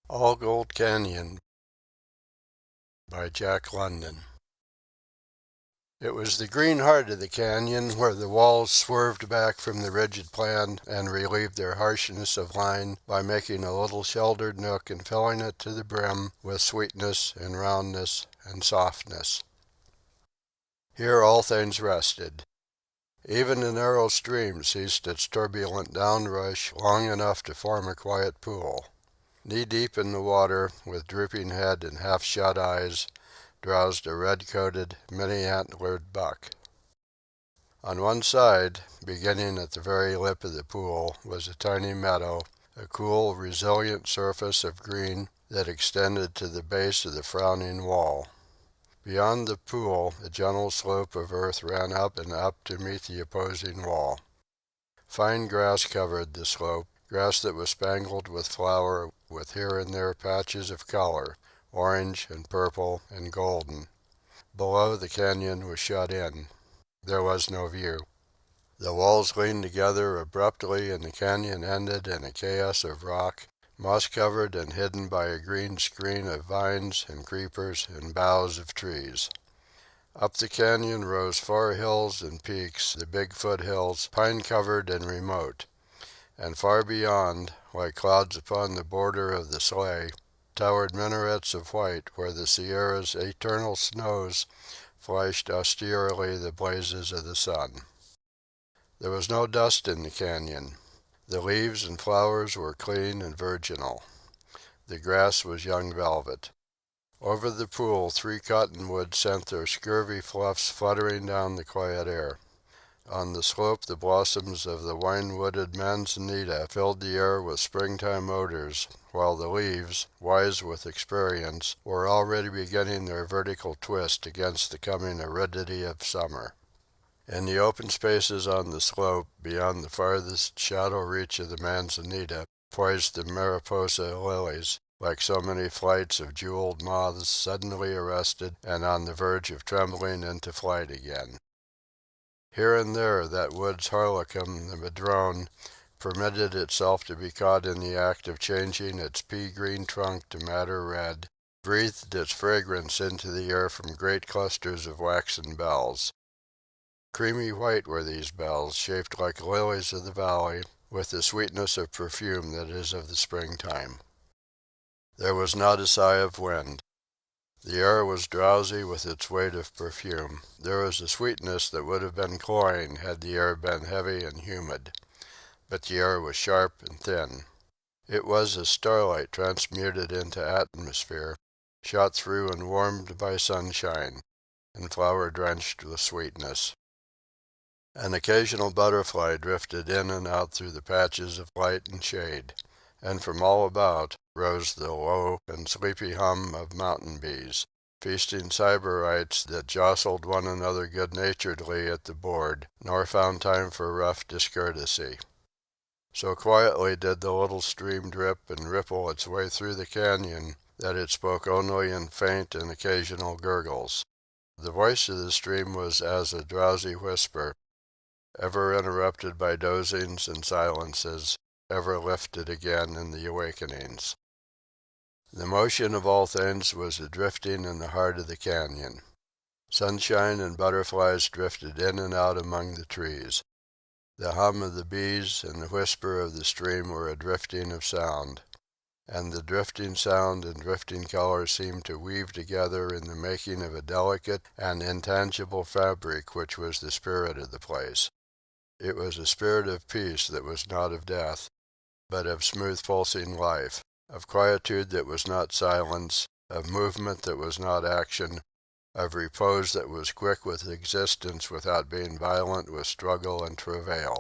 All Gold Canyon by Jack London. It was the green heart of the canyon where the walls swerved back from the rigid plan and relieved their harshness of line by making a little sheltered nook and filling it to the brim with sweetness and roundness and softness. Here all things rested. Even the narrow stream ceased its turbulent downrush long enough to form a quiet pool. Knee-deep in the water, with drooping head and half-shut eyes, drowsed a red-coated, many-antlered buck. On one side, beginning at the very lip of the pool, was a tiny meadow, a cool, resilient surface of green that extended to the base of the frowning wall. Beyond the pool, a gentle slope of earth ran up and up to meet the opposing wall. Fine grass covered the slope, grass that was spangled with flower, with here and there patches of color, orange and purple and golden. Below, the canyon was shut in. There was no view. The walls leaned together abruptly and the canyon ended in a chaos of rock, moss-covered and hidden by a green screen of vines and creepers and boughs of trees. Up the canyon rose far hills and peaks, the big foothills, pine-covered and remote. And far beyond, like clouds upon the border of the sleigh, towered minarets of white where the Sierra's eternal snows flashed austerely the blazes of the sun. There was no dust in the canyon. The leaves and flowers were clean and virginal. The grass was young velvet. Over the pool 3 cottonwoods sent their scurvy fluffs fluttering down the quiet air. On the slope the blossoms of the wine-wooded manzanita filled the air with springtime odors, while the leaves, wise with experience, were already beginning their vertical twist against the coming aridity of summer. In the open spaces on the slope, beyond the farthest shadow reach of the manzanita, poised the mariposa lilies, like so many flights of jeweled moths suddenly arrested and on the verge of trembling into flight again. Here and there that wood's harlequin, the madrone, permitted itself to be caught in the act of changing its pea-green trunk to madder red, breathed its fragrance into the air from great clusters of waxen bells. Creamy white were these bells, shaped like lilies of the valley, with the sweetness of perfume that is of the springtime. There was not a sigh of wind. The air was drowsy with its weight of perfume. There was a sweetness that would have been cloying had the air been heavy and humid. But the air was sharp and thin. It was as starlight transmuted into atmosphere, shot through and warmed by sunshine, and flower-drenched with sweetness. An occasional butterfly drifted in and out through the patches of light and shade, and from all about rose the low and sleepy hum of mountain bees, feasting sybarites that jostled one another good-naturedly at the board, nor found time for rough discourtesy. So quietly did the little stream drip and ripple its way through the canyon that it spoke only in faint and occasional gurgles. The voice of the stream was as a drowsy whisper, ever interrupted by dozings and silences, ever lifted again in the awakenings. The motion of all things was a drifting in the heart of the canyon. Sunshine and butterflies drifted in and out among the trees. The hum of the bees and the whisper of the stream were a drifting of sound, and the drifting sound and drifting color seemed to weave together in the making of a delicate and intangible fabric which was the spirit of the place. It was a spirit of peace that was not of death, but of smooth pulsing life, of quietude that was not silence, of movement that was not action, of repose that was quick with existence without being violent with struggle and travail.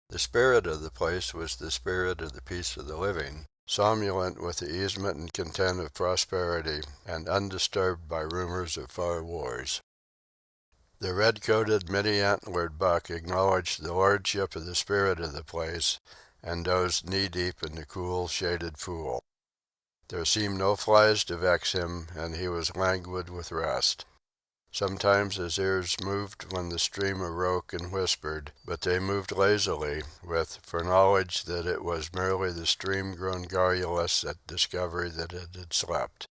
The spirit of the place was the spirit of the peace of the living, somnolent with the easement and content of prosperity, and undisturbed by rumors of far wars. The red-coated, many-antlered buck acknowledged the lordship of the spirit of the place, and dozed knee-deep in the cool, shaded pool. There seemed no flies to vex him, and he was languid with rest. Sometimes his ears moved when the stream awoke and whispered, but they moved lazily, with foreknowledge that it was merely the stream grown garrulous at discovery that it had slept.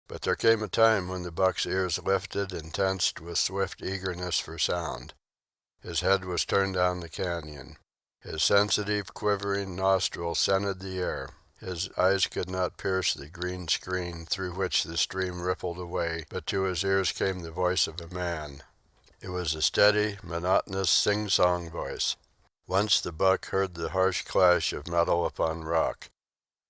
But there came a time when the buck's ears lifted and tensed with swift eagerness for sound. His head was turned down the canyon. His sensitive, quivering nostrils scented the air. His eyes could not pierce the green screen through which the stream rippled away, but to his ears came the voice of a man. It was a steady, monotonous, sing-song voice. Once the buck heard the harsh clash of metal upon rock.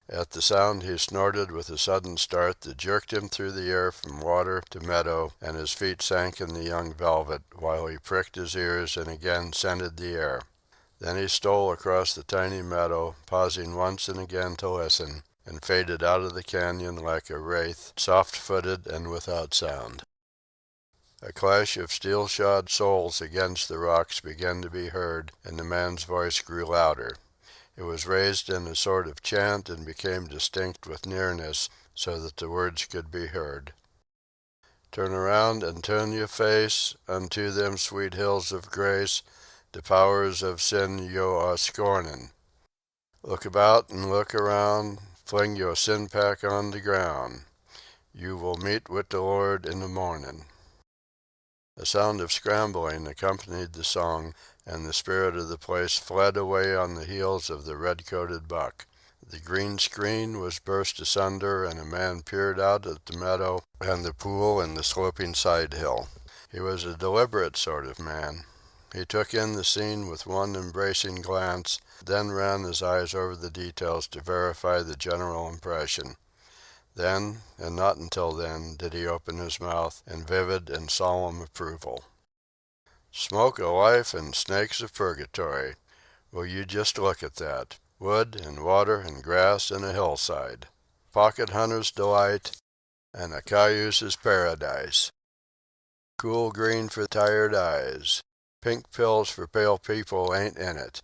At the sound he snorted with a sudden start that jerked him through the air from water to meadow, and his feet sank in the young velvet, while he pricked his ears and again scented the air. Then he stole across the tiny meadow, pausing once and again to listen, and faded out of the canyon like a wraith, soft-footed and without sound. A clash of steel-shod soles against the rocks began to be heard, and the man's voice grew louder. It was raised in a sort of chant and became distinct with nearness, so that the words could be heard. Turn around and turn your face unto them sweet hills of grace, the powers of sin yo are scornin'. Look about and look around, fling your sin pack on the ground. You will meet with the Lord in the mornin'. A sound of scrambling accompanied the song, and the spirit of the place fled away on the heels of the red-coated buck. The green screen was burst asunder, and a man peered out at the meadow and the pool and the sloping side-hill. He was a deliberate sort of man. He took in the scene with one embracing glance, then ran his eyes over the details to verify the general impression. Then, and not until then, did he open his mouth in vivid and solemn approval. "Smoke of life and snakes of purgatory. Will you just look at that? Wood and water and grass and a hillside. Pocket hunter's delight and a cayuse's paradise. Cool green for tired eyes. Pink pills for pale people ain't in it.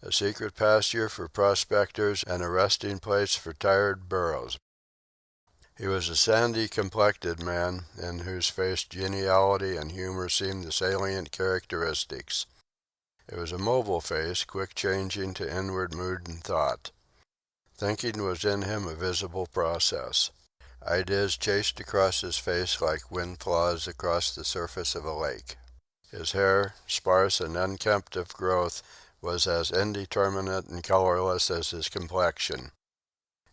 A secret pasture for prospectors and a resting place for tired burros." He was a sandy-complected man, in whose face geniality and humor seemed the salient characteristics. It was a mobile face, quick-changing to inward mood and thought. Thinking was in him a visible process. Ideas chased across his face like wind-flaws across the surface of a lake. His hair, sparse and unkempt of growth, was as indeterminate and colorless as his complexion.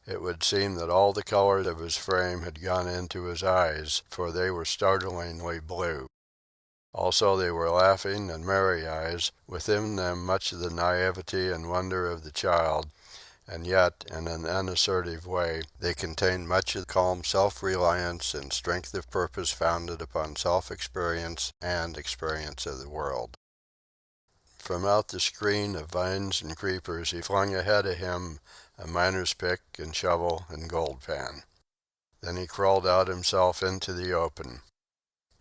It would seem that all the color of his frame had gone into his eyes, for they were startlingly blue. Also they were laughing and merry eyes, within them much of the naivety and wonder of the child, and yet, in an unassertive way, they contained much of calm self-reliance and strength of purpose founded upon self-experience and experience of the world. From out the screen of vines and creepers he flung ahead of him a miner's pick and shovel and gold pan. Then he crawled out himself into the open.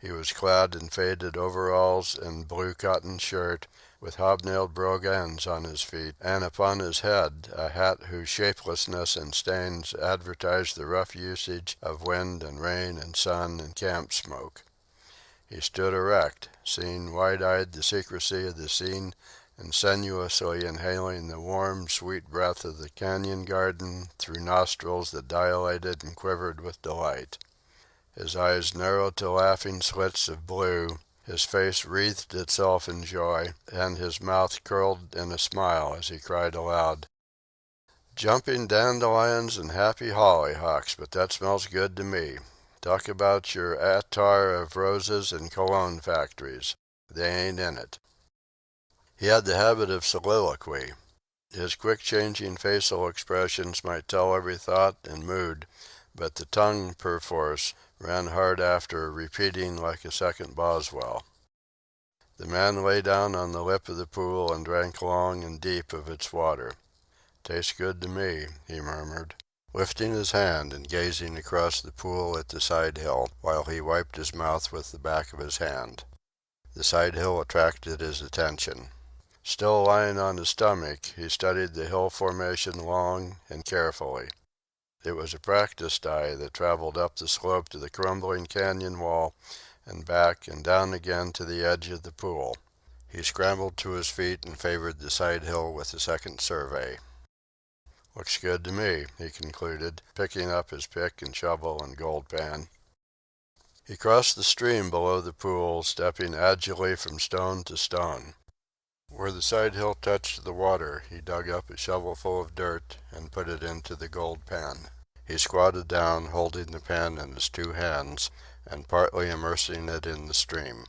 He was clad in faded overalls and blue cotton shirt, with hobnailed brogans on his feet, and upon his head a hat whose shapelessness and stains advertised the rough usage of wind and rain and sun and camp smoke. He stood erect, seeing wide-eyed the secrecy of the scene and sensuously inhaling the warm, sweet breath of the canyon garden through nostrils that dilated and quivered with delight. His eyes narrowed to laughing slits of blue, his face wreathed itself in joy, and his mouth curled in a smile as he cried aloud, "Jumping dandelions and happy hollyhocks, but that smells good to me. Talk about your attar of roses and cologne factories. They ain't in it." He had the habit of soliloquy. His quick-changing facial expressions might tell every thought and mood, but the tongue, perforce, ran hard after, repeating like a second Boswell. The man lay down on the lip of the pool and drank long and deep of its water. "Tastes good to me," he murmured, lifting his hand and gazing across the pool at the side-hill, while he wiped his mouth with the back of his hand. The side-hill attracted his attention. Still lying on his stomach, he studied the hill formation long and carefully. It was a practiced eye that traveled up the slope to the crumbling canyon wall and back and down again to the edge of the pool. He scrambled to his feet and favored the side hill with a second survey. "Looks good to me," he concluded, picking up his pick and shovel and gold pan. He crossed the stream below the pool, stepping agilely from stone to stone. Where the side hill touched the water, he dug up a shovelful of dirt and put it into the gold pan. He squatted down, holding the pan in his two hands and partly immersing it in the stream.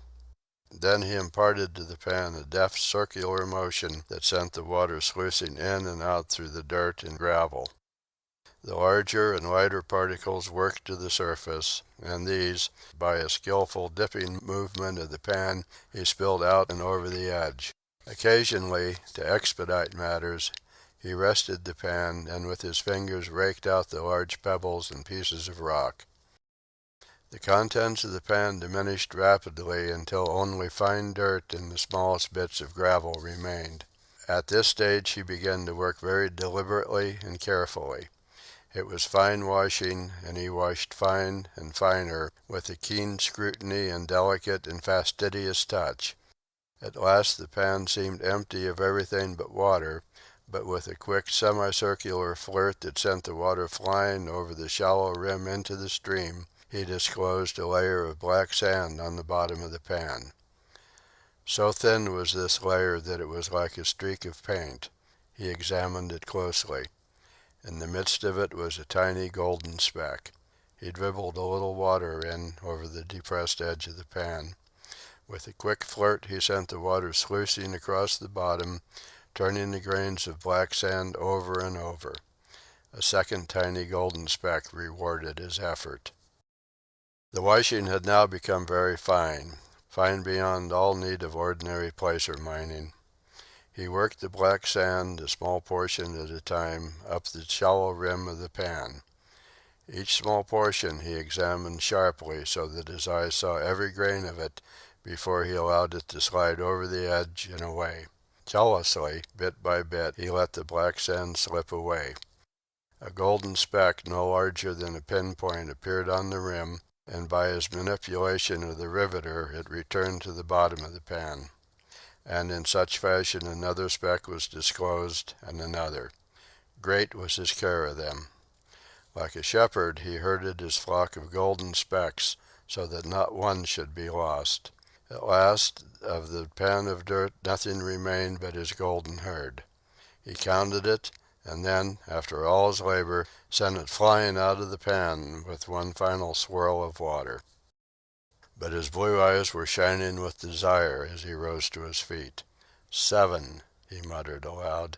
Then he imparted to the pan a deft circular motion that sent the water sluicing in and out through the dirt and gravel. The larger and lighter particles worked to the surface, and these, by a skillful dipping movement of the pan, he spilled out and over the edge. Occasionally, to expedite matters, he rested the pan and with his fingers raked out the large pebbles and pieces of rock. The contents of the pan diminished rapidly until only fine dirt and the smallest bits of gravel remained. At this stage he began to work very deliberately and carefully. It was fine washing, and he washed fine and finer, with a keen scrutiny and delicate and fastidious touch. At last the pan seemed empty of everything but water, but with a quick semicircular flirt that sent the water flying over the shallow rim into the stream, he disclosed a layer of black sand on the bottom of the pan. So thin was this layer that it was like a streak of paint. He examined it closely. In the midst of it was a tiny golden speck. He dribbled a little water in over the depressed edge of the pan. With a quick flirt he sent the water sluicing across the bottom, turning the grains of black sand over and over. A second tiny golden speck rewarded his effort. The washing had now become very fine, fine beyond all need of ordinary placer mining. He worked the black sand, a small portion at a time, up the shallow rim of the pan. Each small portion he examined sharply so that his eyes saw every grain of it before he allowed it to slide over the edge and away. Jealously, bit by bit, he let the black sand slip away. A golden speck no larger than a pinpoint appeared on the rim, and by his manipulation of the riveter it returned to the bottom of the pan. And in such fashion another speck was disclosed, and another. Great was his care of them. Like a shepherd he herded his flock of golden specks, so that not one should be lost. At last, of the pan of dirt nothing remained but his golden herd. He counted it, and then, after all his labor, sent it flying out of the pan with one final swirl of water. But his blue eyes were shining with desire as he rose to his feet. 7, he muttered aloud,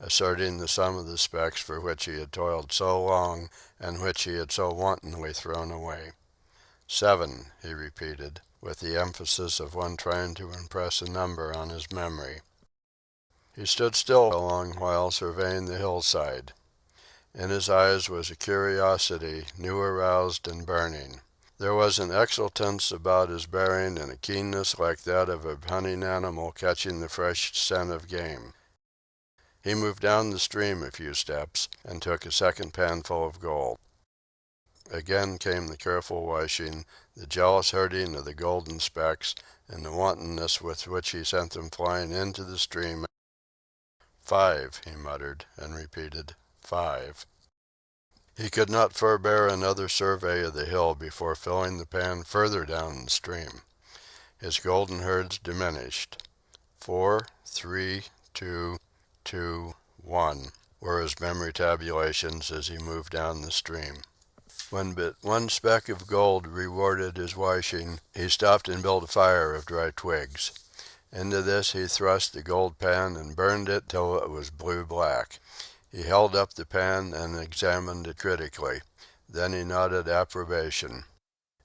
asserting the sum of the specks for which he had toiled so long and which he had so wantonly thrown away. 7, he repeated, with the emphasis of one trying to impress a number on his memory. He stood still a long while, surveying the hillside. In his eyes was a curiosity, new aroused and burning. There was an exultance about his bearing and a keenness like that of a hunting animal catching the fresh scent of game. He moved down the stream a few steps and took a second panful of gold. Again came the careful washing, the jealous herding of the golden specks, and the wantonness with which he sent them flying into the stream. 5, he muttered, and repeated, 5. He could not forbear another survey of the hill before filling the pan further down the stream. His golden herds diminished. 4, 3, 2, 2, 1 were his memory tabulations as he moved down the stream. When but one speck of gold rewarded his washing, he stopped and built a fire of dry twigs. Into this he thrust the gold pan and burned it till it was blue-black. He held up the pan and examined it critically. Then he nodded approbation.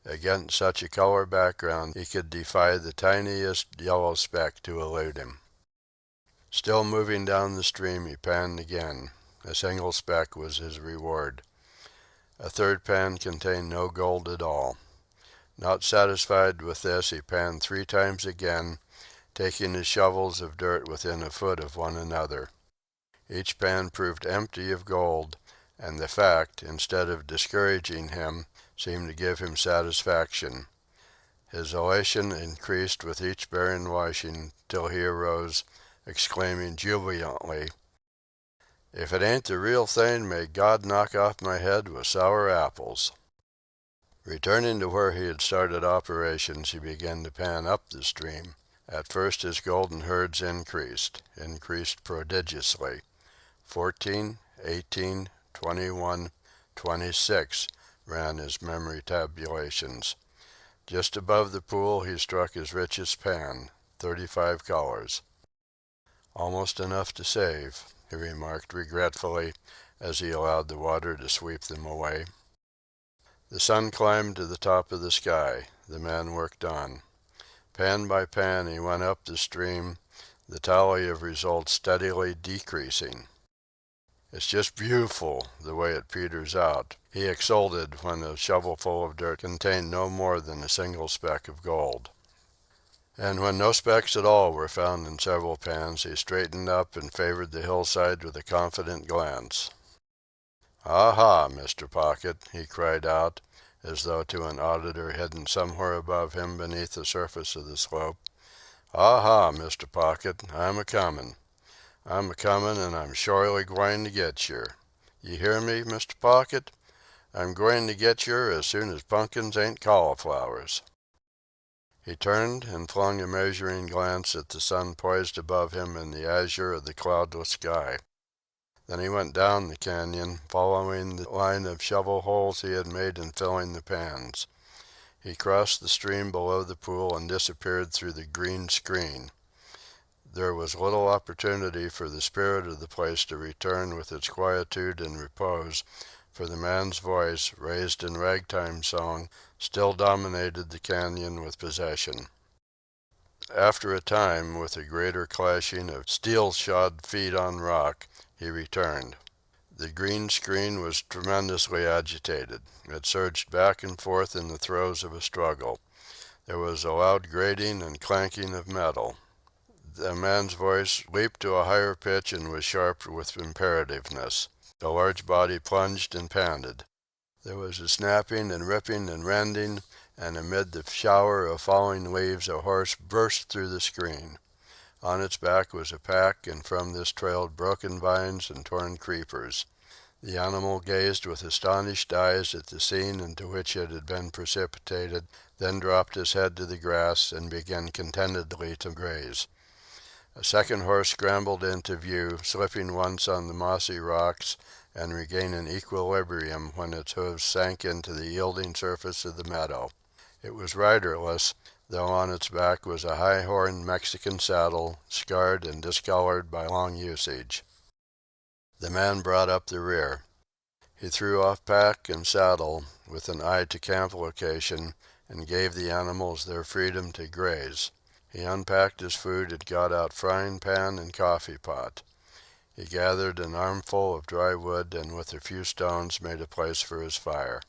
Against such a color background he could defy the tiniest yellow speck to elude him. Still moving down the stream he panned again. A single speck was his reward. A third pan contained no gold at all. Not satisfied with this he panned 3 times again, taking his shovels of dirt within a foot of one another. Each pan proved empty of gold, and the fact, instead of discouraging him, seemed to give him satisfaction. His elation increased with each bearing washing till he arose, exclaiming jubilantly, "If it ain't the real thing, may God knock off my head with sour apples." Returning to where he had started operations, he began to pan up the stream. At first his golden herds increased prodigiously. 14, 18, 21, 26 ran his memory tabulations. Just above the pool he struck his richest pan, 35 collars. "Almost enough to save," he remarked regretfully as he allowed the water to sweep them away. The sun climbed to the top of the sky. The man worked on. Pan by pan he went up the stream, the tally of results steadily decreasing. "It's just beautiful, the way it peters out," he exulted when a shovelful of dirt contained no more than a single speck of gold. And when no specks at all were found in several pans, he straightened up and favored the hillside with a confident glance. "Aha, Mr. Pocket," he cried out, as though to an auditor hidden somewhere above him beneath the surface of the slope. "Aha, Mr. Pocket, I'm a-comin'. I'm a-comin', and I'm shorely gwine to get yer. You hear me, Mr. Pocket? I'm gwine to get yer as soon as pumpkins ain't cauliflowers." He turned and flung a measuring glance at the sun poised above him in the azure of the cloudless sky. Then he went down the canyon, following the line of shovel holes he had made in filling the pans. He crossed the stream below the pool and disappeared through the green screen. There was little opportunity for the spirit of the place to return with its quietude and repose, for the man's voice, raised in ragtime song, still dominated the canyon with possession. After a time, with a greater clashing of steel-shod feet on rock, he returned. The green screen was tremendously agitated. It surged back and forth in the throes of a struggle. There was a loud grating and clanking of metal. The man's voice leaped to a higher pitch and was sharp with imperativeness. The large body plunged and panted. There was a snapping and ripping and rending, and amid the shower of falling leaves a horse burst through the screen. On its back was a pack, and from this trailed broken vines and torn creepers. The animal gazed with astonished eyes at the scene into which it had been precipitated, then dropped his head to the grass and began contentedly to graze. A second horse scrambled into view, slipping once on the mossy rocks and regaining equilibrium when its hoofs sank into the yielding surface of the meadow. It was riderless, though on its back was a high-horned Mexican saddle, scarred and discolored by long usage. The man brought up the rear. He threw off pack and saddle with an eye to camp location and gave the animals their freedom to graze. He unpacked his food and got out frying pan and coffee pot. He gathered an armful of dry wood and with a few stones made a place for his fire.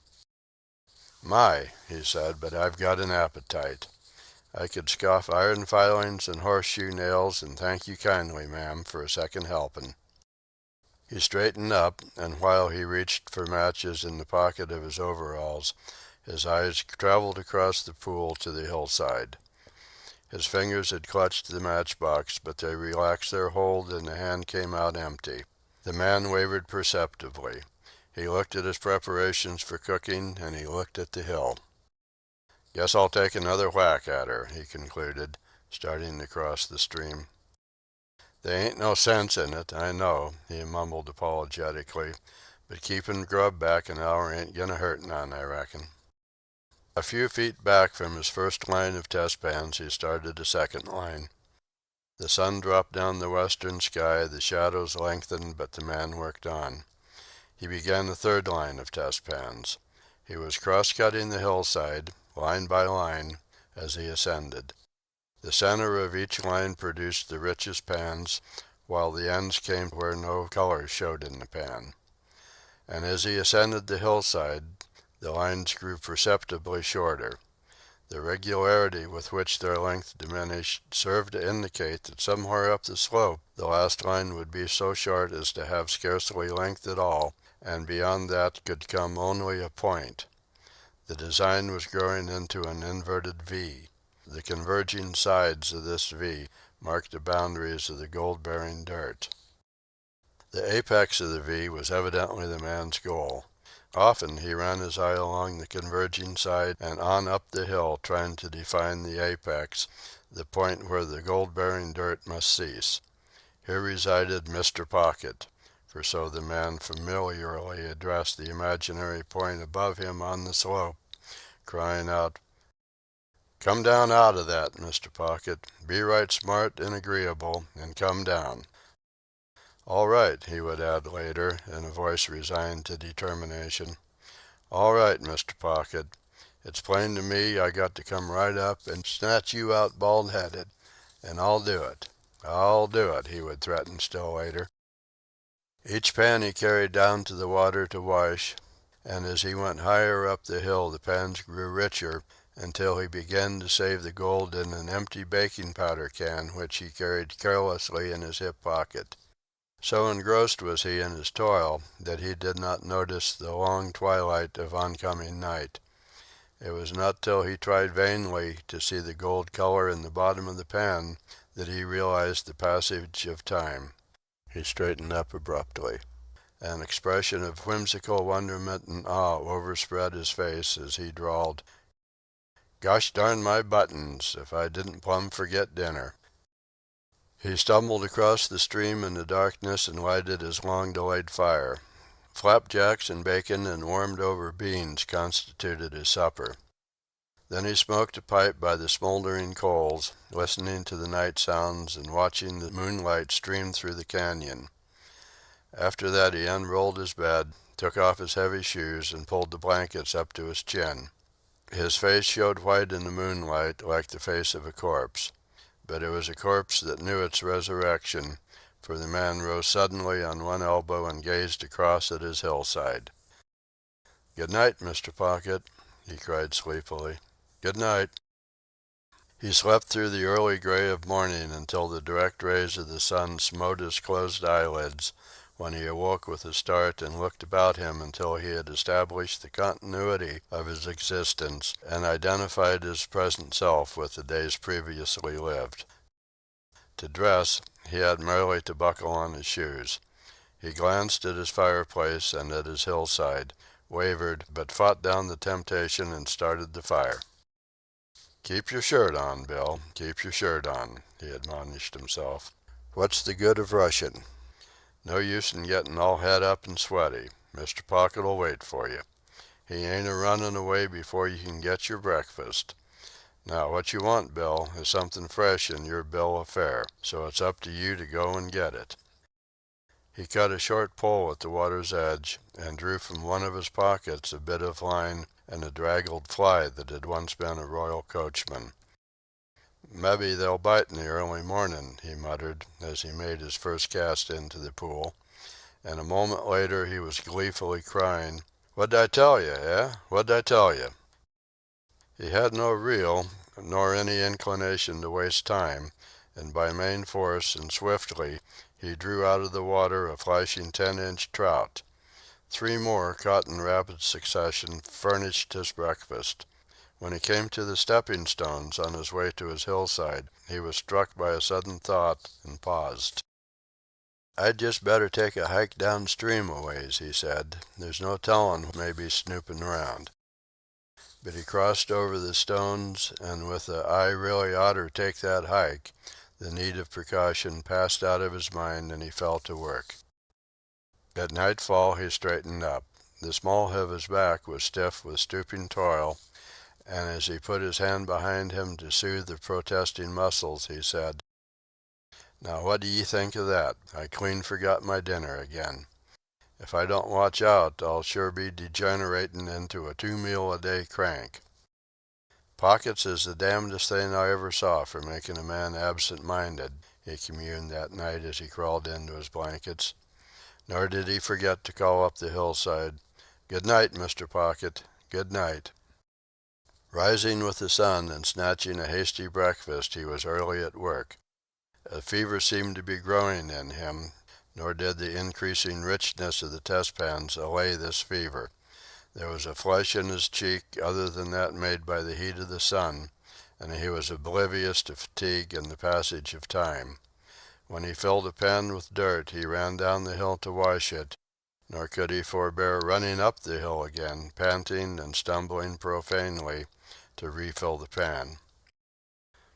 "My," he said, "but I've got an appetite. I could scoff iron filings and horseshoe nails and thank you kindly, ma'am, for a second helping." He straightened up, and while he reached for matches in the pocket of his overalls, his eyes traveled across the pool to the hillside. His fingers had clutched the matchbox, but they relaxed their hold and the hand came out empty. The man wavered perceptibly. He looked at his preparations for cooking, and he looked at the hill. "Guess I'll take another whack at her," he concluded, starting to cross the stream. "They ain't no sense in it, I know," he mumbled apologetically, "but keepin' grub back an hour ain't gonna hurt none, I reckon." A few feet back from his first line of test pans he started a second line. The sun dropped down the western sky, the shadows lengthened, but the man worked on. He began a third line of test pans. He was cross-cutting the hillside, line by line, as he ascended. The center of each line produced the richest pans, while the ends came where no color showed in the pan. And as he ascended the hillside, the lines grew perceptibly shorter. The regularity with which their length diminished served to indicate that somewhere up the slope the last line would be so short as to have scarcely length at all, and beyond that could come only a point. The design was growing into an inverted V. The converging sides of this V marked the boundaries of the gold-bearing dirt. The apex of the V was evidently the man's goal. Often he ran his eye along the converging side and on up the hill trying to define the apex, the point where the gold-bearing dirt must cease. Here resided Mr. Pocket, for so the man familiarly addressed the imaginary point above him on the slope, crying out, "Come down out of that, Mr. Pocket. Be right smart and agreeable, and come down." "All right," he would add later, in a voice resigned to determination. "All right, Mr. Pocket. It's plain to me I got to come right up and snatch you out bald-headed. And I'll do it. I'll do it," he would threaten still later. Each pan he carried down to the water to wash, and as he went higher up the hill the pans grew richer until he began to save the gold in an empty baking powder can which he carried carelessly in his hip pocket. So engrossed was he in his toil that he did not notice the long twilight of oncoming night. It was not till he tried vainly to see the gold color in the bottom of the pan that he realized the passage of time. He straightened up abruptly. An expression of whimsical wonderment and awe overspread his face as he drawled, "Gosh darn my buttons, if I didn't plumb forget dinner." He stumbled across the stream in the darkness and lighted his long-delayed fire. Flapjacks and bacon and warmed-over beans constituted his supper. Then he smoked a pipe by the smoldering coals, listening to the night sounds and watching the moonlight stream through the canyon. After that he unrolled his bed, took off his heavy shoes, and pulled the blankets up to his chin. His face showed white in the moonlight like the face of a corpse. But it was a corpse that knew its resurrection, for the man rose suddenly on one elbow and gazed across at his hillside. "Good night, Mr. Pocket," he cried sleepily. "Good night." He slept through the early gray of morning until the direct rays of the sun smote his closed eyelids, when he awoke with a start and looked about him until he had established the continuity of his existence and identified his present self with the days previously lived. To dress, he had merely to buckle on his shoes. He glanced at his fireplace and at his hillside, wavered, but fought down the temptation and started the fire. "Keep your shirt on, Bill, keep your shirt on," he admonished himself. "What's the good of rushing? No use in getting all het up and sweaty. Mr. Pocket'll wait for you. He ain't a running away before you can get your breakfast. Now what you want, Bill, is something fresh in your bill of fare, so it's up to you to go and get it." He cut a short pole at the water's edge, and drew from one of his pockets a bit of line and a draggled fly that had once been a royal coachman. "Mebbe they'll bite in the early mornin'," he muttered, as he made his first cast into the pool, and a moment later he was gleefully crying, "What'd I tell you, eh? What'd I tell you?" He had no reel, nor any inclination to waste time, and by main force and swiftly he drew out of the water a flashing 10-inch trout. 3 more, caught in rapid succession, furnished his breakfast. When he came to the stepping stones on his way to his hillside, he was struck by a sudden thought and paused. "I'd just better take a hike downstream a ways," he said. "There's no tellin' who may be snoopin' around." But he crossed over the stones, and with the "I really oughter take that hike," the need of precaution passed out of his mind and he fell to work. At nightfall he straightened up. The small of his back was stiff with stooping toil, and as he put his hand behind him to soothe the protesting muscles, he said, "Now what do ye think of that? I clean forgot my dinner again. If I don't watch out, I'll sure be degeneratin' into a 2-meal-a-day crank." "Pockets is the damnedest thing I ever saw for making a man absent-minded," he communed that night as he crawled into his blankets. Nor did he forget to call up the hillside, "Good night, Mr. Pocket, good night." Rising with the sun and snatching a hasty breakfast, he was early at work. A fever seemed to be growing in him, nor did the increasing richness of the test pans allay this fever. There was a flush in his cheek other than that made by the heat of the sun, and he was oblivious to fatigue and the passage of time. When he filled a pan with dirt he ran down the hill to wash it, nor could he forbear running up the hill again, panting and stumbling profanely, to refill the pan.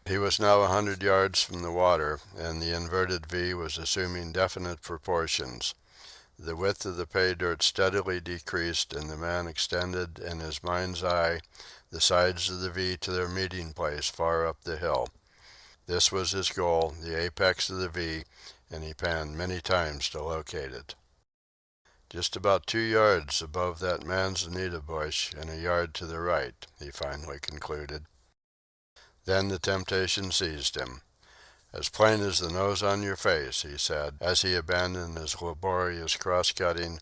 He was now 100 yards from the water, and the inverted V was assuming definite proportions. The width of the pay dirt steadily decreased, and the man extended in his mind's eye the sides of the V to their meeting place far up the hill. This was his goal, the apex of the V, and he panned many times to locate it. Just about 2 yards above that manzanita bush and a yard to the right, he finally concluded. Then the temptation seized him. "As plain as the nose on your face," he said, as he abandoned his laborious cross-cutting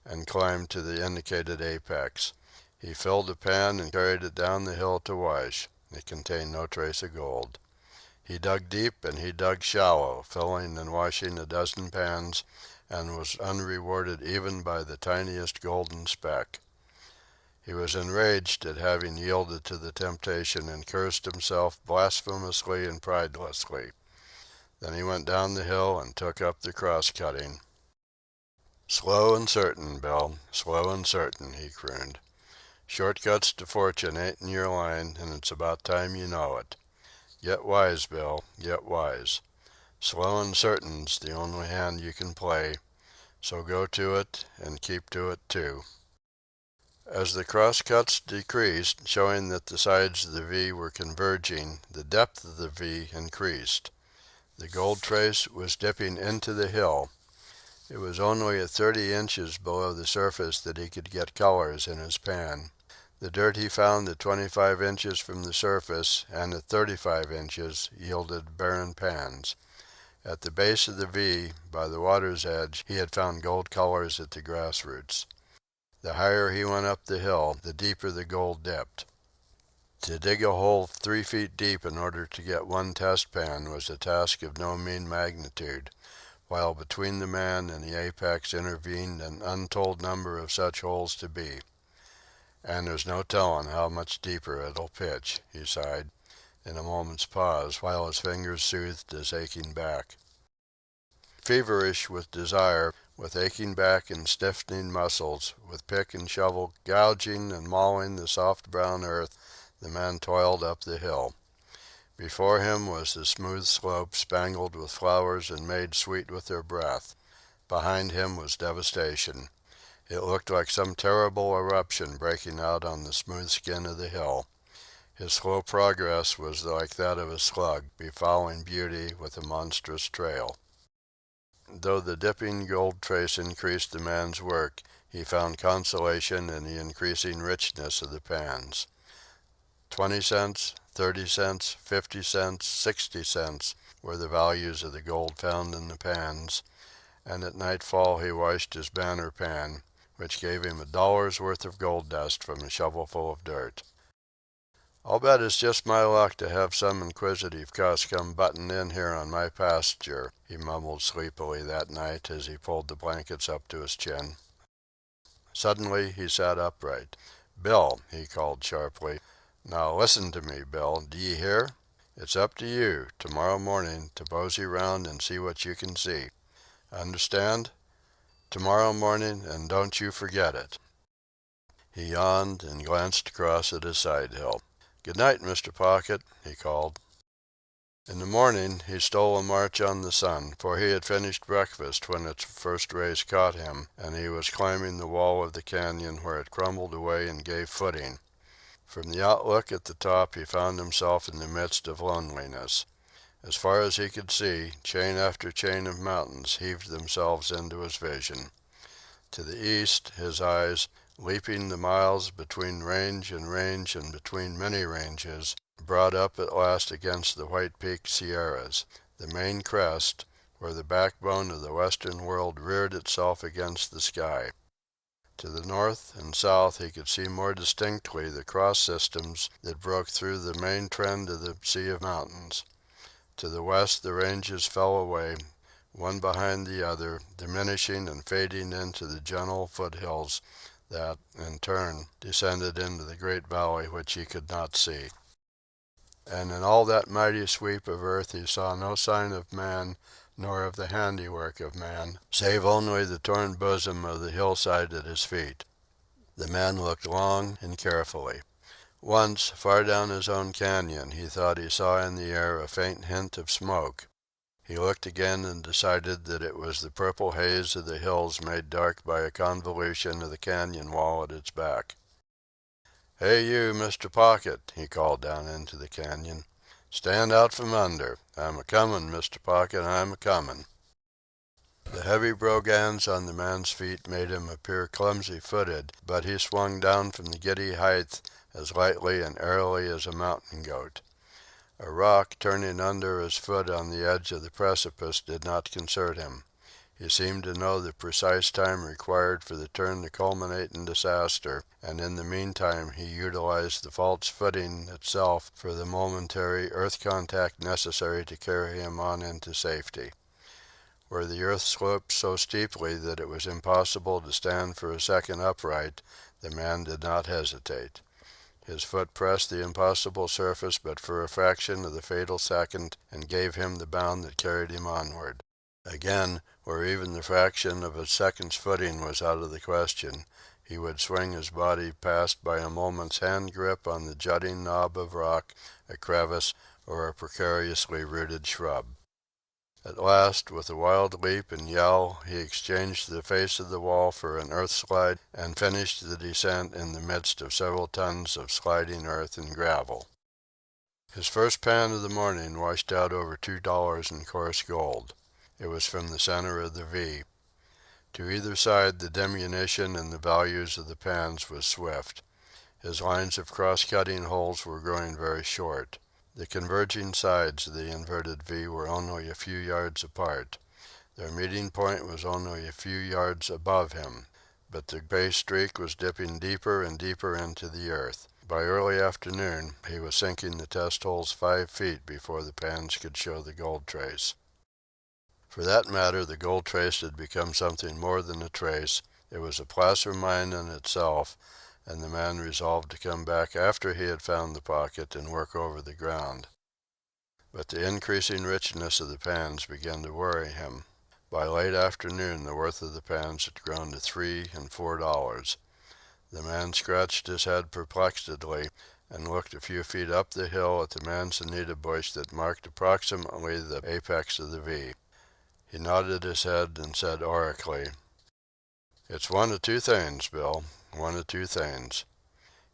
and climbed to the indicated apex. He filled a pan and carried it down the hill to wash. It contained no trace of gold. He dug deep and he dug shallow, filling and washing a dozen pans, and was unrewarded even by the tiniest golden speck. He was enraged at having yielded to the temptation and cursed himself blasphemously and pridelessly. Then he went down the hill and took up the cross-cutting. "Slow and certain, Bill, slow and certain," he crooned. "Short-cuts to fortune ain't in your line, and it's about time you know it. Get wise, Bill, get wise. Slow and certain's the only hand you can play, so go to it and keep to it, too." As the cross-cuts decreased, showing that the sides of the V were converging, the depth of the V increased. The gold trace was dipping into the hill. It was only at 30 inches below the surface that he could get colors in his pan. The dirt he found at 25 inches from the surface and at 35 inches yielded barren pans. At the base of the V, by the water's edge, he had found gold colors at the grass roots. The higher he went up the hill, the deeper the gold dipped. To dig a hole 3 feet deep in order to get one test pan was a task of no mean magnitude, while between the man and the apex intervened an untold number of such holes to be. "And there's no tellin' how much deeper it'll pitch," he sighed, in a moment's pause, while his fingers soothed his aching back. Feverish with desire, with aching back and stiffening muscles, with pick and shovel gouging and mauling the soft brown earth, the man toiled up the hill. Before him was the smooth slope spangled with flowers and made sweet with their breath. Behind him was devastation. It looked like some terrible eruption breaking out on the smooth skin of the hill. His slow progress was like that of a slug, befouling beauty with a monstrous trail. Though the dipping gold trace increased the man's work, he found consolation in the increasing richness of the pans. 20 cents, 30 cents, 50 cents, 60 cents were the values of the gold found in the pans, and at nightfall he washed his banner pan, which gave him $1's worth of gold dust from a shovelful of dirt. "I'll bet it's just my luck to have some inquisitive cuss come buttin' in here on my pasture," he mumbled sleepily that night as he pulled the blankets up to his chin. Suddenly he sat upright. "Bill," he called sharply. "Now listen to me, Bill, d'ye hear? It's up to you, tomorrow morning, to mosey round and see what you can see. Understand? Tomorrow morning, and don't you forget it." He yawned and glanced across at his side hill. "Good night, Mr. Pocket," he called. In the morning he stole a march on the sun, for he had finished breakfast when its first rays caught him, and he was climbing the wall of the canyon where it crumbled away and gave footing. From the outlook at the top he found himself in the midst of loneliness. As far as he could see, chain after chain of mountains heaved themselves into his vision. To the east, his eyes, leaping the miles between range and between many ranges, brought up at last against the white-peaked Sierras, the main crest, where the backbone of the western world reared itself against the sky. To the north and south he could see more distinctly the cross systems that broke through the main trend of the sea of mountains. To the west the ranges fell away, one behind the other, diminishing and fading into the gentle foothills that, in turn, descended into the great valley which he could not see. And in all that mighty sweep of earth he saw no sign of man nor of the handiwork of man, save only the torn bosom of the hillside at his feet. The man looked long and carefully. Once, far down his own canyon, he thought he saw in the air a faint hint of smoke. He looked again and decided that it was the purple haze of the hills made dark by a convolution of the canyon wall at its back. "Hey you, Mr. Pocket," he called down into the canyon. "Stand out from under. I'm a-comin', Mr. Pocket, I'm a-comin'." The heavy brogans on the man's feet made him appear clumsy-footed, but he swung down from the giddy height as lightly and airily as a mountain goat. A rock turning under his foot on the edge of the precipice did not concern him. He seemed to know the precise time required for the turn to culminate in disaster, and in the meantime he utilized the false footing itself for the momentary earth contact necessary to carry him on into safety. Where the earth sloped so steeply that it was impossible to stand for a second upright, the man did not hesitate. His foot pressed the impossible surface but for a fraction of the fatal second and gave him the bound that carried him onward. Again, where even the fraction of a second's footing was out of the question, he would swing his body past by a moment's hand grip on the jutting knob of rock, a crevice, or a precariously rooted shrub. At last, with a wild leap and yell, he exchanged the face of the wall for an earth slide and finished the descent in the midst of several tons of sliding earth and gravel. His first pan of the morning washed out over $2 in coarse gold. It was from the center of the V. To either side the diminution in the values of the pans was swift. His lines of cross-cutting holes were growing very short. The converging sides of the inverted V were only a few yards apart. Their meeting point was only a few yards above him, but the pay streak was dipping deeper and deeper into the earth. By early afternoon he was sinking the test holes 5 feet before the pans could show the gold trace. For that matter, the gold trace had become something more than a trace. It was a placer mine in itself, and the man resolved to come back after he had found the pocket and work over the ground. But the increasing richness of the pans began to worry him. By late afternoon the worth of the pans had grown to $3 and $4. The man scratched his head perplexedly and looked a few feet up the hill at the manzanita bush that marked approximately the apex of the V. He nodded his head and said oracly, "It's one of two things, Bill, one of two things.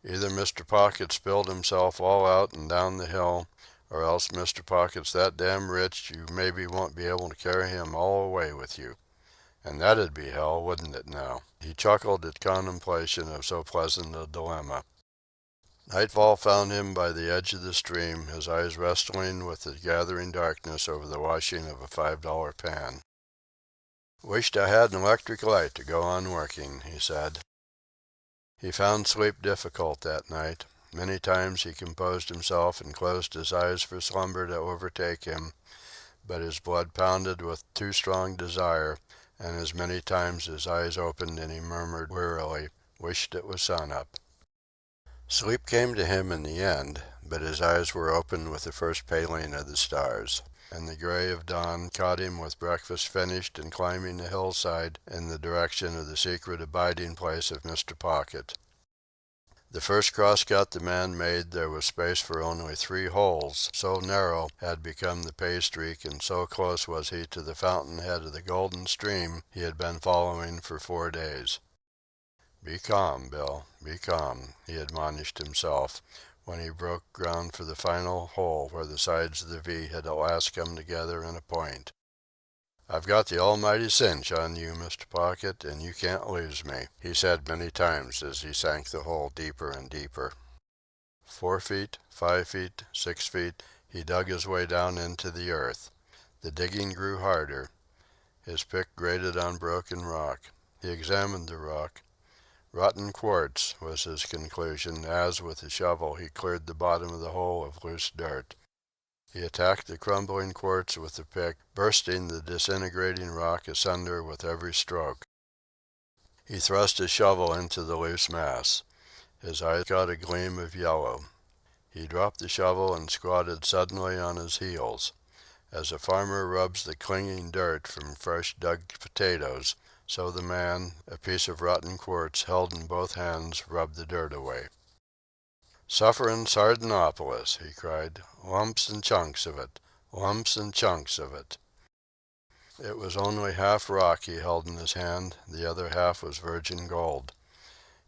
Either Mr. Pocket spilled himself all out and down the hill, or else Mr. Pocket's that damn rich you maybe won't be able to carry him all away with you. And that'd be hell, wouldn't it now?" He chuckled at contemplation of so pleasant a dilemma. Nightfall found him by the edge of the stream, his eyes wrestling with the gathering darkness over the washing of a $5 pan. "Wisht I had an electric light to go on working," he said. He found sleep difficult that night. Many times he composed himself and closed his eyes for slumber to overtake him, but his blood pounded with too strong desire, and as many times his eyes opened and he murmured wearily, "Wisht it was sun-up." Sleep came to him in the end, but his eyes were opened with the first paling of the stars, and the gray of dawn caught him with breakfast finished and climbing the hillside in the direction of the secret abiding place of Mr. Pocket. The first crosscut the man made there was space for only 3 holes, so narrow had become the pay streak and so close was he to the fountainhead of the golden stream he had been following for 4 days. "Be calm, Bill, be calm," he admonished himself, when he broke ground for the final hole where the sides of the V had at last come together in a point. "I've got the almighty cinch on you, Mr. Pocket, and you can't lose me," he said many times as he sank the hole deeper and deeper. 4 feet, 5 feet, 6 feet, he dug his way down into the earth. The digging grew harder. His pick grated on broken rock. He examined the rock. "Rotten quartz," was his conclusion, as, with a shovel, he cleared the bottom of the hole of loose dirt. He attacked the crumbling quartz with the pick, bursting the disintegrating rock asunder with every stroke. He thrust his shovel into the loose mass. His eye caught a gleam of yellow. He dropped the shovel and squatted suddenly on his heels. As a farmer rubs the clinging dirt from fresh dug potatoes, so the man, a piece of rotten quartz held in both hands, rubbed the dirt away. "Sufferin' Sardinopolis!" he cried. "Lumps and chunks of it! Lumps and chunks of it!" It was only half rock he held in his hand, the other half was virgin gold.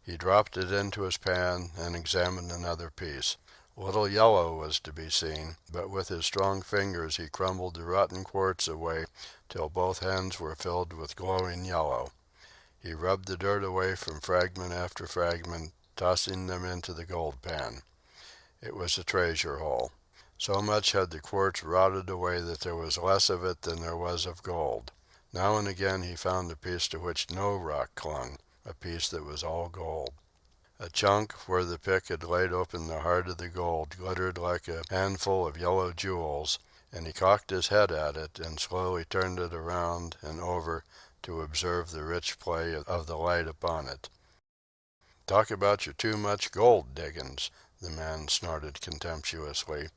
He dropped it into his pan and examined another piece. Little yellow was to be seen, but with his strong fingers he crumbled the rotten quartz away till both hands were filled with glowing yellow. He rubbed the dirt away from fragment after fragment, tossing them into the gold pan. It was a treasure hole. So much had the quartz rotted away that there was less of it than there was of gold. Now and again he found a piece to which no rock clung, a piece that was all gold. A chunk, where the pick had laid open the heart of the gold, glittered like a handful of yellow jewels, and he cocked his head at it and slowly turned it around and over to observe the rich play of the light upon it. "Talk about your too much gold diggin's," the man snorted contemptuously.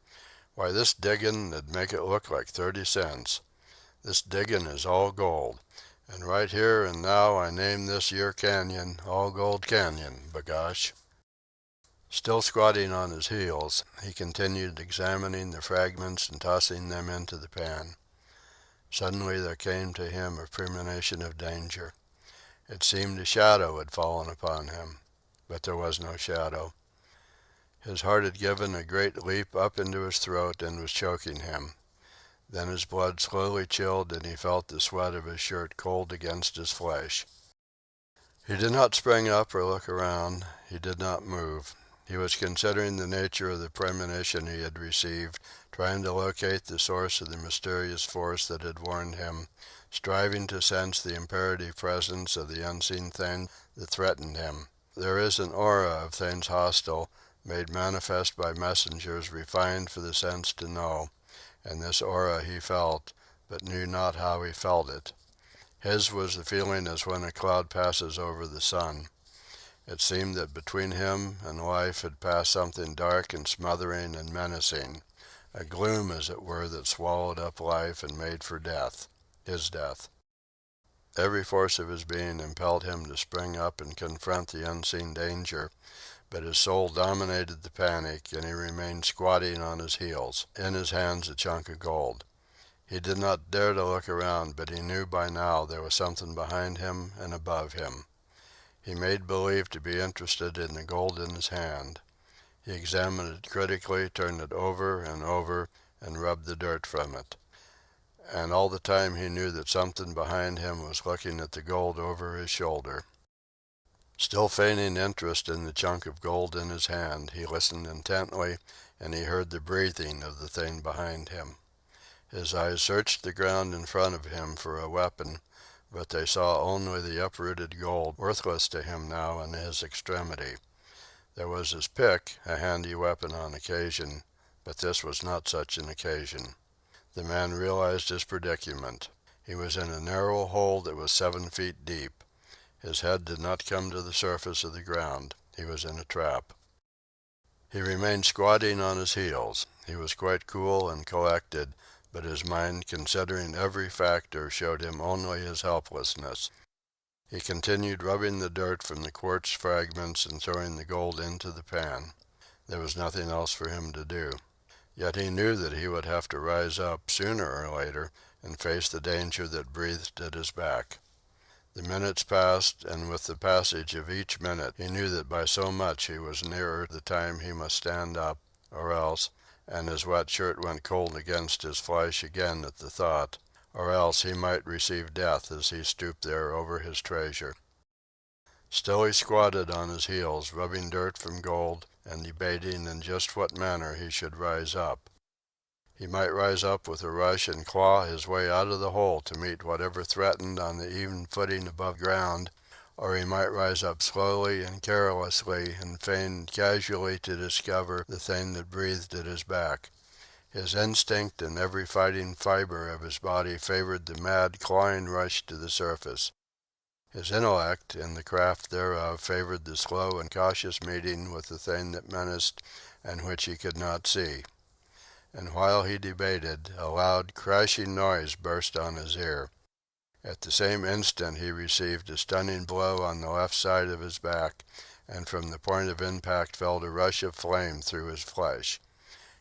"Why, this diggin' 'd make it look like 30 cents. This diggin' is all gold. And right here and now I name this yer canyon All Gold Canyon, b'gosh." Still squatting on his heels, he continued examining the fragments and tossing them into the pan. Suddenly there came to him a premonition of danger. It seemed a shadow had fallen upon him. But there was no shadow. His heart had given a great leap up into his throat and was choking him. Then his blood slowly chilled and he felt the sweat of his shirt cold against his flesh. He did not spring up or look around. He did not move. He was considering the nature of the premonition he had received, trying to locate the source of the mysterious force that had warned him, striving to sense the imperative presence of the unseen thing that threatened him. There is an aura of things hostile, made manifest by messengers refined for the sense to know, and this aura he felt, but knew not how he felt it. His was the feeling as when a cloud passes over the sun. It seemed that between him and life had passed something dark and smothering and menacing, a gloom as it were that swallowed up life and made for death, his death. Every force of his being impelled him to spring up and confront the unseen danger, but his soul dominated the panic and he remained squatting on his heels, in his hands a chunk of gold. He did not dare to look around, but he knew by now there was something behind him and above him. He made believe to be interested in the gold in his hand. He examined it critically, turned it over and over, and rubbed the dirt from it. And all the time he knew that something behind him was looking at the gold over his shoulder. Still feigning interest in the chunk of gold in his hand, he listened intently, and he heard the breathing of the thing behind him. His eyes searched the ground in front of him for a weapon, but they saw only the uprooted gold, worthless to him now in his extremity. There was his pick, a handy weapon on occasion, but this was not such an occasion. The man realized his predicament. He was in a narrow hole that was 7 feet deep. His head did not come to the surface of the ground. He was in a trap. He remained squatting on his heels. He was quite cool and collected, but his mind, considering every factor, showed him only his helplessness. He continued rubbing the dirt from the quartz fragments and throwing the gold into the pan. There was nothing else for him to do. Yet he knew that he would have to rise up, sooner or later, and face the danger that breathed at his back. The minutes passed, and with the passage of each minute he knew that by so much he was nearer the time he must stand up, or else, and his wet shirt went cold against his flesh again at the thought, or else he might receive death as he stooped there over his treasure. Still he squatted on his heels, rubbing dirt from gold, and debating in just what manner he should rise up. He might rise up with a rush and claw his way out of the hole to meet whatever threatened on the even footing above ground, or he might rise up slowly and carelessly and feign casually to discover the thing that breathed at his back. His instinct and every fighting fiber of his body favored the mad, clawing rush to the surface. His intellect, in the craft thereof, favored the slow and cautious meeting with the thing that menaced and which he could not see. And while he debated, a loud, crashing noise burst on his ear. At the same instant he received a stunning blow on the left side of his back, and from the point of impact felt a rush of flame through his flesh.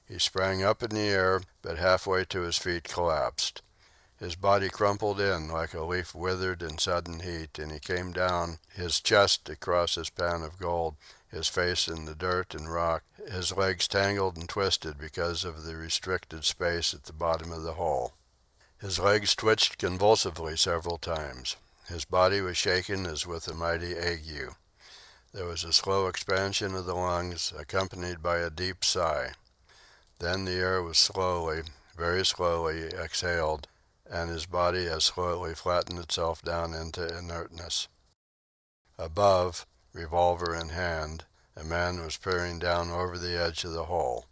He sprang up in the air, but halfway to his feet collapsed. His body crumpled in like a leaf withered in sudden heat, and he came down, his chest across his pan of gold, his face in the dirt and rock, his legs tangled and twisted because of the restricted space at the bottom of the hole. His legs twitched convulsively several times. His body was shaken as with a mighty ague. There was a slow expansion of the lungs, accompanied by a deep sigh. Then the air was slowly, very slowly, exhaled, and his body as slowly flattened itself down into inertness. Above, revolver in hand, a man was peering down over the edge of the hole.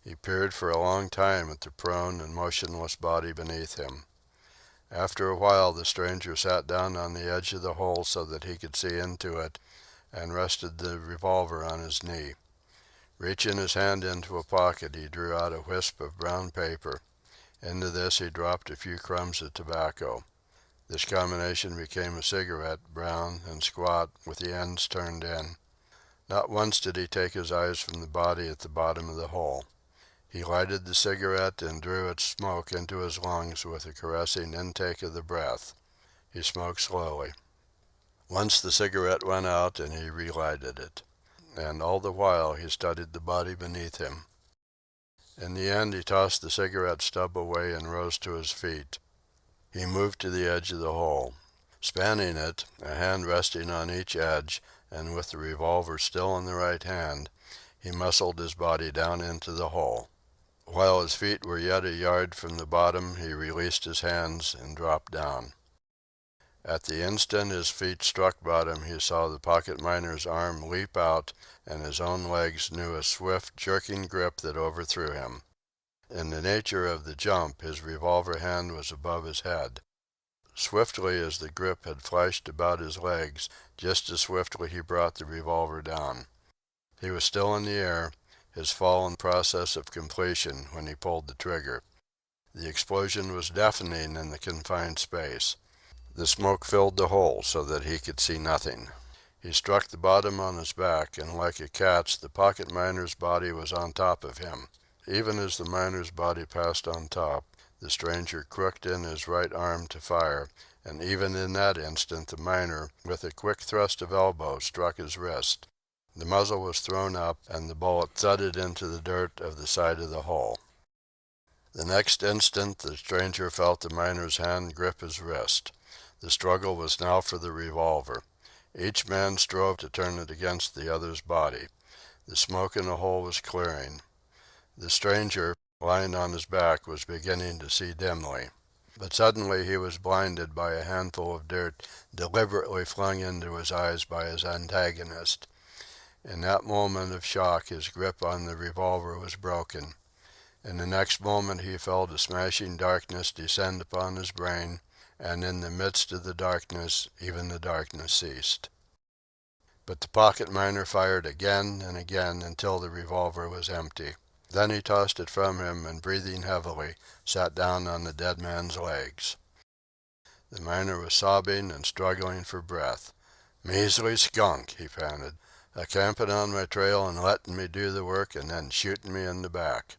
He peered for a long time at the prone and motionless body beneath him. After a while the stranger sat down on the edge of the hole so that he could see into it, and rested the revolver on his knee. Reaching his hand into a pocket, he drew out a wisp of brown paper. Into this he dropped a few crumbs of tobacco. This combination became a cigarette, brown and squat, with the ends turned in. Not once did he take his eyes from the body at the bottom of the hole. He lighted the cigarette and drew its smoke into his lungs with a caressing intake of the breath. He smoked slowly. Once the cigarette went out and he relighted it. And all the while he studied the body beneath him. In the end he tossed the cigarette stub away and rose to his feet. He moved to the edge of the hole. Spanning it, a hand resting on each edge, and with the revolver still in the right hand, he muscled his body down into the hole. While his feet were yet a yard from the bottom, he released his hands and dropped down. At the instant his feet struck bottom, he saw the pocket miner's arm leap out, and his own legs knew a swift, jerking grip that overthrew him. In the nature of the jump, his revolver hand was above his head. Swiftly as the grip had flashed about his legs, just as swiftly he brought the revolver down. He was still in the air, his fall in process of completion, when he pulled the trigger. The explosion was deafening in the confined space. The smoke filled the hole so that he could see nothing. He struck the bottom on his back, and like a cat's, the pocket miner's body was on top of him. Even as the miner's body passed on top, the stranger crooked in his right arm to fire, and even in that instant the miner, with a quick thrust of elbow, struck his wrist. The muzzle was thrown up, and the bullet thudded into the dirt of the side of the hole. The next instant the stranger felt the miner's hand grip his wrist. The struggle was now for the revolver. Each man strove to turn it against the other's body. The smoke in the hole was clearing. The stranger, lying on his back, was beginning to see dimly. But suddenly he was blinded by a handful of dirt deliberately flung into his eyes by his antagonist. In that moment of shock his grip on the revolver was broken. In the next moment he felt a smashing darkness descend upon his brain, and in the midst of the darkness even the darkness ceased. But the pocket miner fired again and again until the revolver was empty. Then he tossed it from him and, breathing heavily, sat down on the dead man's legs. The miner was sobbing and struggling for breath. "Measly skunk," he panted, "a campin' on my trail and lettin' me do the work and then shootin' me in the back."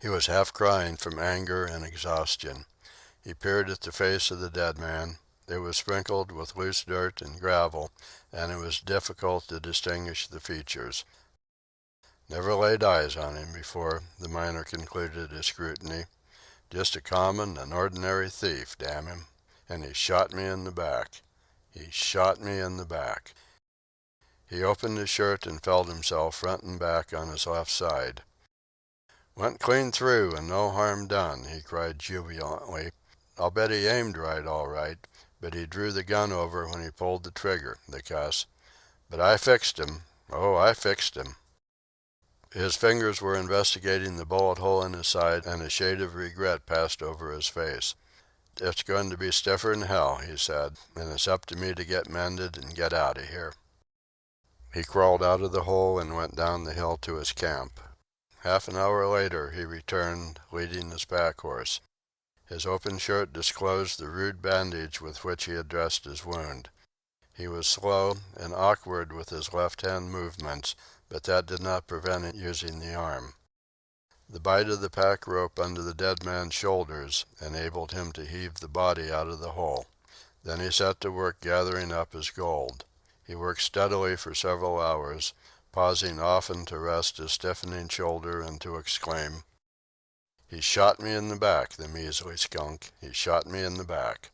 He was half crying from anger and exhaustion. He peered at the face of the dead man. It was sprinkled with loose dirt and gravel, and it was difficult to distinguish the features. "Never laid eyes on him before," the miner concluded his scrutiny. "Just a common and ordinary thief, damn him. And he shot me in the back. He shot me in the back." He opened his shirt and felt himself front and back on his left side. "Went clean through and no harm done," he cried jubilantly. "I'll bet he aimed right all right, but he drew the gun over when he pulled the trigger, the cuss. But I fixed him. Oh, I fixed him." His fingers were investigating the bullet hole in his side, and a shade of regret passed over his face. "It's going to be stiffer'n hell," he said, "and it's up to me to get mended and get out of here." He crawled out of the hole and went down the hill to his camp. Half an hour later he returned, leading his pack horse. His open shirt disclosed the rude bandage with which he had dressed his wound. He was slow and awkward with his left-hand movements, but that did not prevent him using the arm. The bite of the pack rope under the dead man's shoulders enabled him to heave the body out of the hole. Then he set to work gathering up his gold. He worked steadily for several hours, pausing often to rest his stiffening shoulder and to exclaim, "He shot me in the back, the measly skunk. He shot me in the back."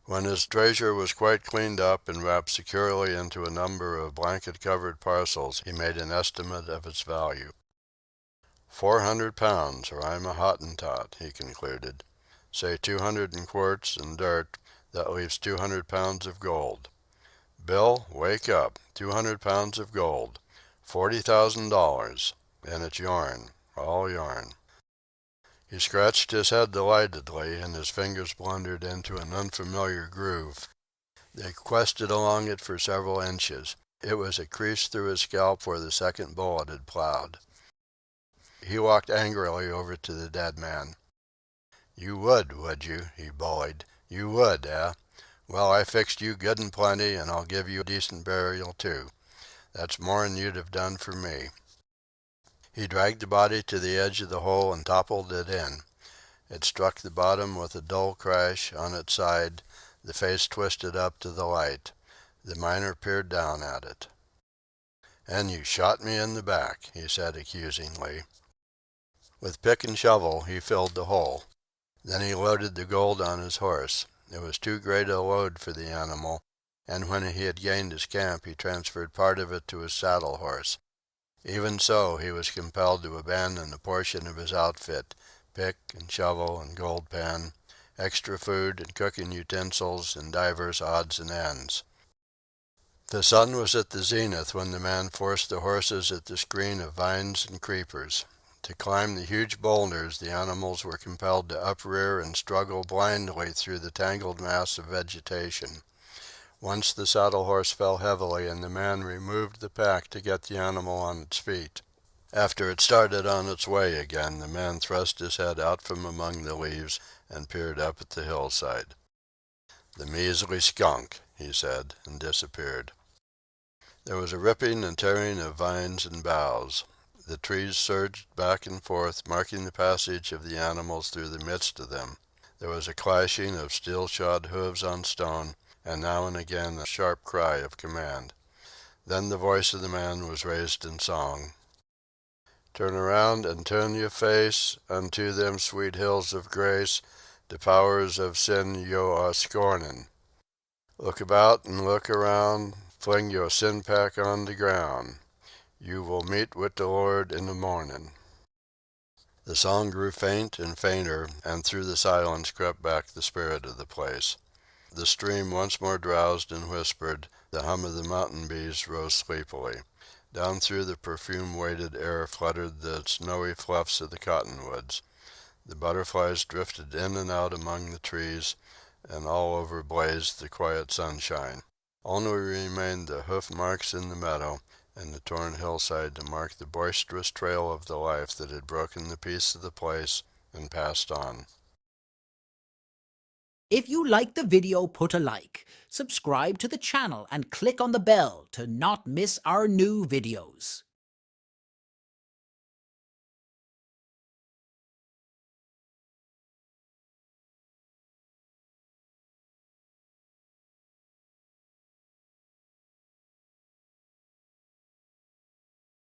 When his treasure was quite cleaned up and wrapped securely into a number of blanket-covered parcels, he made an estimate of its value. "400 pounds, or I'm a Hottentot," he concluded. "Say 200 in quartz and dirt, that leaves 200 pounds of gold. Bill, wake up. 200 pounds of gold. $40,000. And it's yarn. All yarn." He scratched his head delightedly, and his fingers blundered into an unfamiliar groove. They quested along it for several inches. It was a crease through his scalp where the second bullet had plowed. He walked angrily over to the dead man. "You would you?" he bullied. "You would, eh? Well, I fixed you good and plenty, and I'll give you a decent burial, too. That's more'n you'd have done for me." He dragged the body to the edge of the hole and toppled it in. It struck the bottom with a dull crash on its side, the face twisted up to the light. The miner peered down at it. "And you shot me in the back," he said accusingly. With pick and shovel he filled the hole. Then he loaded the gold on his horse. It was too great a load for the animal, and when he had gained his camp he transferred part of it to his saddle horse. Even so, he was compelled to abandon a portion of his outfit, pick and shovel and gold pan, extra food and cooking utensils and divers odds and ends. The sun was at the zenith when the man forced the horses at the screen of vines and creepers. To climb the huge boulders the animals were compelled to uprear and struggle blindly through the tangled mass of vegetation. Once the saddle horse fell heavily and the man removed the pack to get the animal on its feet. After it started on its way again the man thrust his head out from among the leaves and peered up at the hillside. "The measly skunk," he said, and disappeared. There was a ripping and tearing of vines and boughs. The trees surged back and forth, marking the passage of the animals through the midst of them. There was a clashing of steel-shod hoofs on stone, and now and again a sharp cry of command. Then the voice of the man was raised in song. "Turn around and turn your face unto them sweet hills of grace, the powers of sin yo are scornin'. Look about and look around, fling your sin pack on the ground. You will meet with the Lord in the mornin'." The song grew faint and fainter, and through the silence crept back the spirit of the place. The stream once more drowsed and whispered, the hum of the mountain bees rose sleepily. Down through the perfume-weighted air fluttered the snowy fluffs of the cottonwoods. The butterflies drifted in and out among the trees, and all over blazed the quiet sunshine. Only remained the hoof marks in the meadow, and the torn hillside to mark the boisterous trail of the life that had broken the peace of the place and passed on. If you liked the video, put a like, subscribe to the channel and click on the bell to not miss our new videos.